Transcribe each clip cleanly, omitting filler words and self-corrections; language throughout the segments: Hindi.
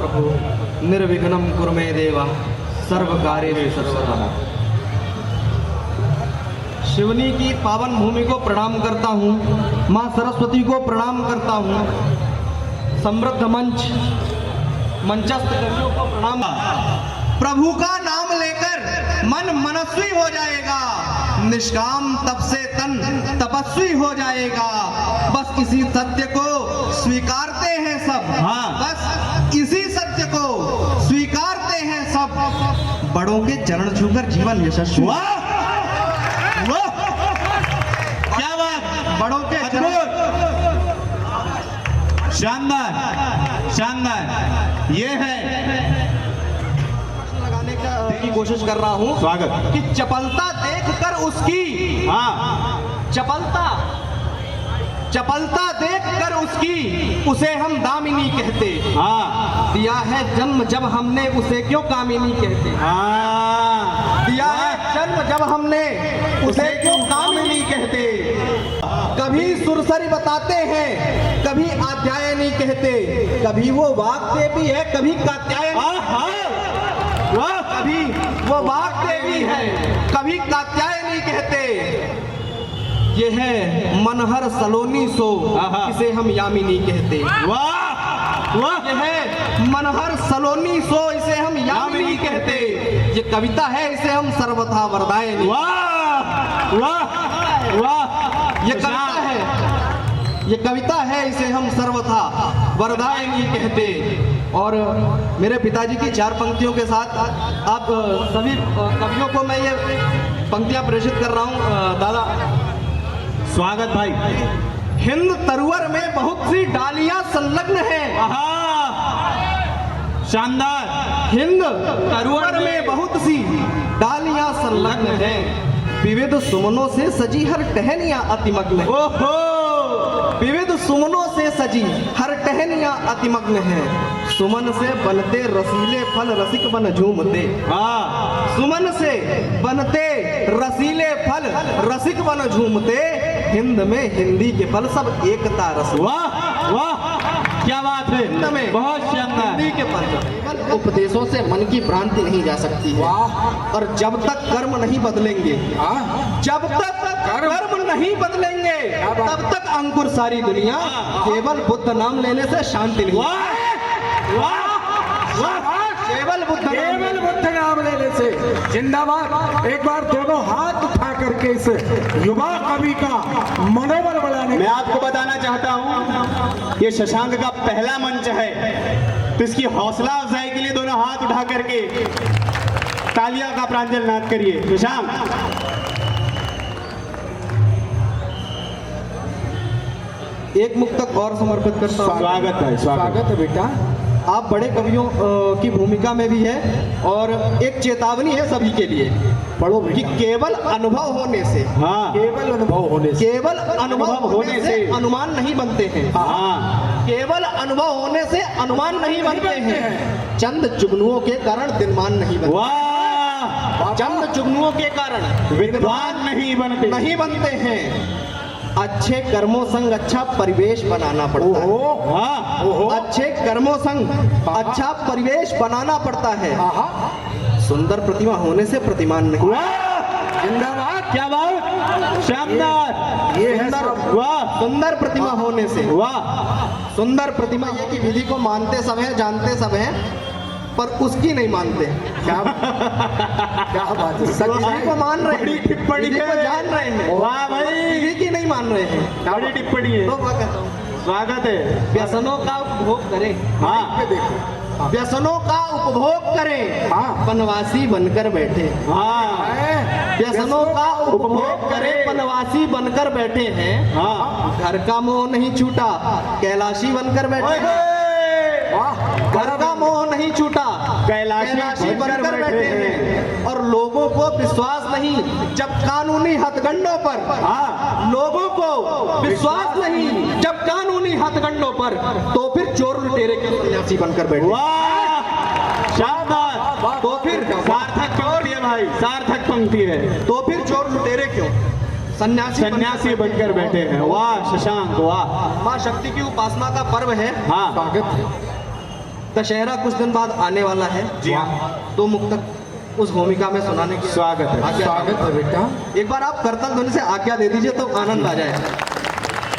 प्रभु निर्विघ्नं कुरु मे देवा सर्वकार्येषु सर्वदा। शिवनी की पावन भूमि को प्रणाम करता हूँ, माँ सरस्वती को प्रणाम करता हूँ, समृद्ध मंचस्थ कवियों को प्रणाम। प्रभु का नाम लेकर मन मनस्वी हो जाएगा, निष्काम तप से तन तपस्वी हो जाएगा। बस इसी सत्य को स्वीकारते हैं सब, बस इसी सत्य को स्वीकारते हैं सब। बड़ों के चरण छूकर जीवन यशस्वी। क्या बात, बड़ों के चरण। शानदार शानदार। ये है लगाने की कोशिश कर रहा हूँ। स्वागत। कि चपलता देखकर उसकी, चपलता देखकर उसकी उसे हम दामिनी कहते। दिया है जन्म जब हमने उसे क्यों कामिनी कहते। दिया है जन्म जब हमने उसे क्यों कामिनी कहते। कभी सुरसरी बताते हैं, कभी आध्यायनी कहते। कभी वो वाग देवी है, कभी कात्यायनी। कभी वो वाग देवी है, कभी कात्यायनी कहते। ये है मनहर सलोनी सो, इसे हम यामिनी कहते। वाह वाह। ये है मनहर सलोनी सो, इसे हम यामिनी कहते। ये कविता है, इसे हम सर्वथा वरदायनी। वाह वाह वाह। ये कविता है, ये कविता है, इसे हम सर्वथा वरदायनी कहते। और मेरे पिताजी की 4 पंक्तियों के साथ आप सभी कवियों को मैं ये पंक्तियां प्रेषित कर रहा हूँ। दादा स्वागत भाई। हिंद तरुवर में बहुत सी डालियां संलग्न हैं। शानदार। हिंद तरुवर में बहुत सी डालियां संलग्न हैं। विविध सुमनों से सजी हर टहनियां अतिमग्न है। ओहो। विविध सुमनों से सजी हर टहनियां अतिमग्न है। सुमन से बनते रसीले फल रसिक बन झूमते। सुमन से बनते रसीले फल रसिक बन झूमते। हिंद में हिंदी के फल सब एकता रस। वाह वाह, क्या बात है। हिंद में बहुत शानदार। हिंदी के फल। उपदेशों से मन की भ्रांति नहीं जा सकती है। और जब तक कर्म नहीं बदलेंगे, जब तक कर्म नहीं बदलेंगे, तब तक अंकुर सारी दुनिया। केवल बुद्ध नाम लेने से शांति नहीं। केवल बुद्ध नाम लेने से जिंदाबाद। एक बार दोनों हाथ उठा करके इस युवा कवि का मनोबल बढ़ाने। मैं आपको बताना चाहता हूँ, ये शशांक का पहला मंच है, तो इसकी हौसला अफजाई के लिए दोनों हाथ उठा करके तालियां का प्रांजल नाद करिए। शशांक, एक मुक्तक और समर्पित करता हूँ। स्वागत है। स्वागत है बेटा। आप बड़े कवियों की भूमिका में भी है, और एक चेतावनी है सभी के लिए। पढ़ो कि केवल अनुभव होने से, केवल अनुभव होने से, केवल अनुभव होने से अनुमान नहीं बनते हैं। केवल अनुभव होने से अनुमान नहीं बनते हैं। चंद जुगनुओं के कारण दिनमान नहीं बनते। वाह। चंद जुगनुओं के कारण विद्वान नहीं बनते हैं। अच्छे कर्मों संग अच्छा परिवेश बनाना पड़ता है। अच्छे कर्मों संग अच्छा परिवेश बनाना पड़ता है। सुंदर प्रतिमा होने से प्रतिमान नहीं। जिंदाबाद। क्या बात, शानदार। ये है वाह। सुंदर प्रतिमा होने से, वाह। सुंदर प्रतिमा ये कि विधि को मानते सब हैं, जानते सब हैं, पर उसकी नहीं मानते। क्या बात है। विधि को मान रहे बड़ी हैं, टिप्पणी विधि को है। जान रहे हैं, वाह भाई। विधि की नहीं मान रहे हैं। बड़ी टिप्पणी है। तो मैं कहता हूँ, स्वागत है। व्यसनों का उपभोग करें। देखो, व्यसनों का उपभोग करें, वनवासी बनकर बैठे। व्यसनों का उपभोग करें, वनवासी बनकर बैठे हैं। घर का मोह नहीं छूटा, कैलाशी बनकर बैठे। घर का मोह नहीं छूटा, कैलाशी बनकर बैठे हैं। और लोगों को विश्वास नहीं जब कानूनी हथकंडों पर, लोगों को विश्वास नहीं जब कानूनी हथकंडों पर, तो फिर चोर लुटेरे के सन्यासी बनकर बैठे। शानदार। तो फिर सार्थक पंक्ति है भाई, सार्थक पंक्ति है। तो फिर चोर लुटेरे क्यों सन्यासी बनकर बैठे हैं। वाह शशांक, वाह। माँ शक्ति की उपासना का पर्व है। स्वागत है। दशहरा कुछ दिन बाद आने वाला है। जी हाँ। तो मुक्तक उस भूमिका में सुनाने की स्वागत है। आज्ञा। स्वागत है बेटा। एक बार आप करतल ध्वनि से आज्ञा दे दीजिए तो आनंद आ जाए।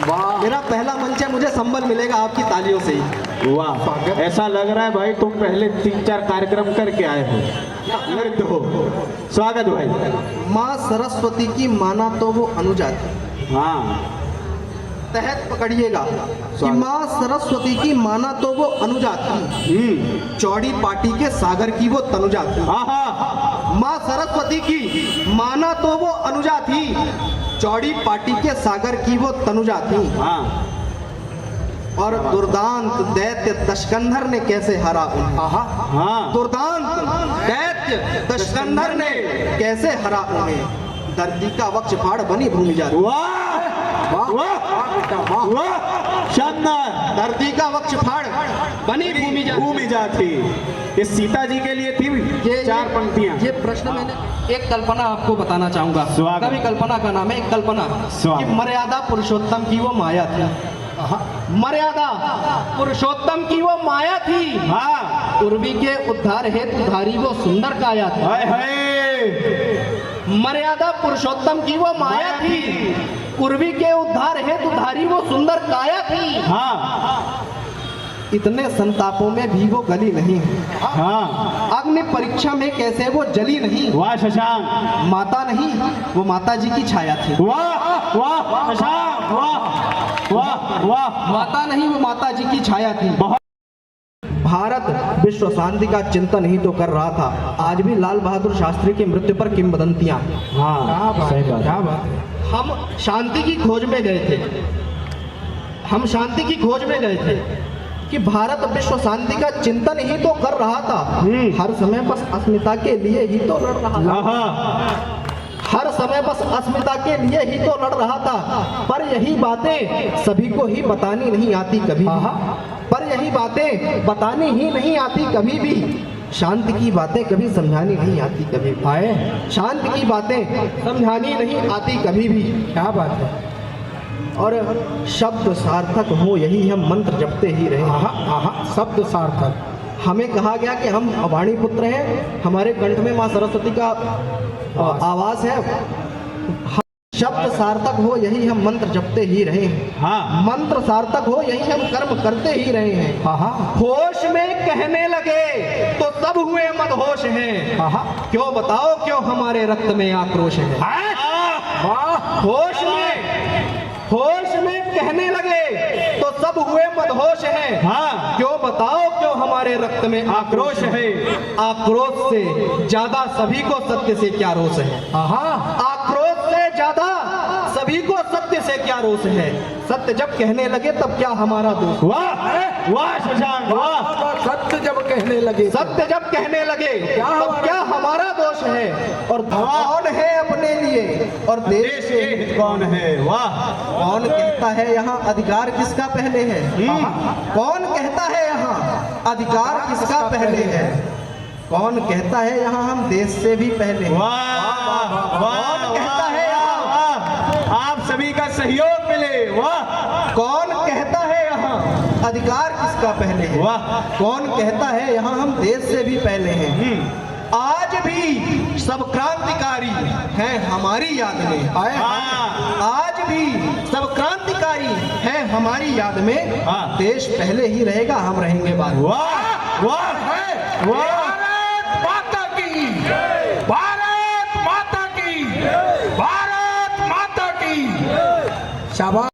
वाह, मेरा पहला मंच है, मुझे संबल मिलेगा आपकी तालियों से ही। वाह, ऐसा लग रहा है भाई तुम पहले 3-4 कार्यक्रम करके आए हो। नृत्य हो। स्वागत भाई। माँ सरस्वती की माना तो वो अनुजा थी। हाँ, तहत पकड़िएगा कि माँ सरस्वती की माना तो वो अनुजा थी, चौड़ी पाटी के सागर की वो तनुजा थी। हाँ, माँ सरस्वती की माना तो वो अनुजा थी, चौड़ी पाटी के सागर की वो तनुजा थी। हाँ, और दुर्दांत दैत्य दशकंधर ने कैसे हरा उन्हें। हाँ, दुर्दांत दैत्य दशकंधर ने कैसे हरा उन्हें, धरती का वक्ष फाड़ बनी भूमि जाती। वाह, वाह, वाह, वाह बेटा, वाह। वाह, शानदार। धरती का वक्ष फाड़ बनी भूमि जाती। भूमि जाती। ये सीता जी के लिए थी 4 पंक्तियां। ये प्रश्न मैंने एक कल्पना आपको बताना चाहूंगा। स्वागत। कवि कल्पना का नाम है, एक कल्पना स्वागत। कि मर्यादा पुरुषोत्तम की वो माया थी। मर्यादा पुरुषोत्तम की वो माया थी, हाँ, उर्वी के उद्धार हेतु धारी वो सुंदर काया थी। हाय हाय। मर्यादा पुरुषोत्तम की वो माया थी, उर्वी के उद्धार हेतु धारी वो सुंदर काया थी। हाँ, इतने संतापों में भी वो गली नहीं है, हाँ, अग्नि परीक्षा में कैसे वो जली नहीं। वाह शशांक, माता नहीं, वो माता जी की छाया थी। वाह, वाह शशांक, वाह, वाह, वाह। माता नहीं, वो माता जी की छाया थी। बहुत। भारत विश्व शांति का चिंतन ही तो कर रहा था, आज भी लाल बहादुर शास्त्री की मृत्यु पर किंवदंतियां। हाँ, क्या बात सही है, बात। क्या बात है। हम शांति की खोज में गए थे, हम शांति की खोज में गए थे कि भारत विश्व शांति का चिंतन ही तो कर रहा था, हर समय बस अस्मिता के लिए ही तो लड़ रहा था। हाँ, हर समय बस अस्मिता के लिए ही तो लड़ रहा था, पर यही बातें सभी को ही बतानी नहीं आती कभी भी। पर यही बातें बतानी ही नहीं आती कभी भी, शांति की बातें कभी समझानी नहीं आती कभी भी। आए, शांति की बातें समझानी नहीं आती कभी भी। क्या बात है। और शब्द सार्थक हो यही हम मंत्र जपते ही रहे। शब्द सार्थक। हमें कहा गया कि हम वाणी पुत्र हैं, हमारे कंठ में माँ सरस्वती का आवास है। शब्द सार्थक हो यही हम मंत्र जपते ही रहे हैं। हाँ, मंत्र सार्थक हो यही हम कर्म करते ही रहे हैं। होश में कहने लगे तो सब हुए मदहोश हैं, क्यों बताओ क्यों हमारे रक्त में आक्रोश है। होश में कहने लगे तो सब हुए मदहोश हैं, हाँ, क्यों बताओ क्यों हमारे रक्त में आक्रोश है। आक्रोश से ज्यादा सभी को सत्य से क्या रोष है। आक्रोश से ज्यादा सभी को सत्य से क्या रोष है। सत्य जब कहने लगे तब क्या हमारा दोष। वाह, वाह शशांक, वाह। सत्य जब कहने लगे, सत्य जब कहने लगे तब क्या हमारा दोष है। और कौन है अपने लिए और देश के हित कौन है। वाह, कौन कहता है यहाँ अधिकार किसका पहले है। कौन कहता है यहाँ अधिकार किसका पहले है। कौन कहता है यहाँ हम देश से भी पहले हैं। वाह, कौन कहता है यहाँ, आप सभी का सहयोग मिले। वाह, कौन कहता है यहाँ अधिकार किसका पहले है। वाह। कौन कहता है यहाँ हम देश से भी पहले हैं। आज भी सब क्रांतिकारी हैं हमारी याद में। आज भी सब क्रांतिकारी हैं हमारी याद में। हाँ। देश पहले ही रहेगा, हम रहेंगे बाद में। वाह, वाह, वाह। भारत माता की, भारत माता की, भारत माता की। शाबाश।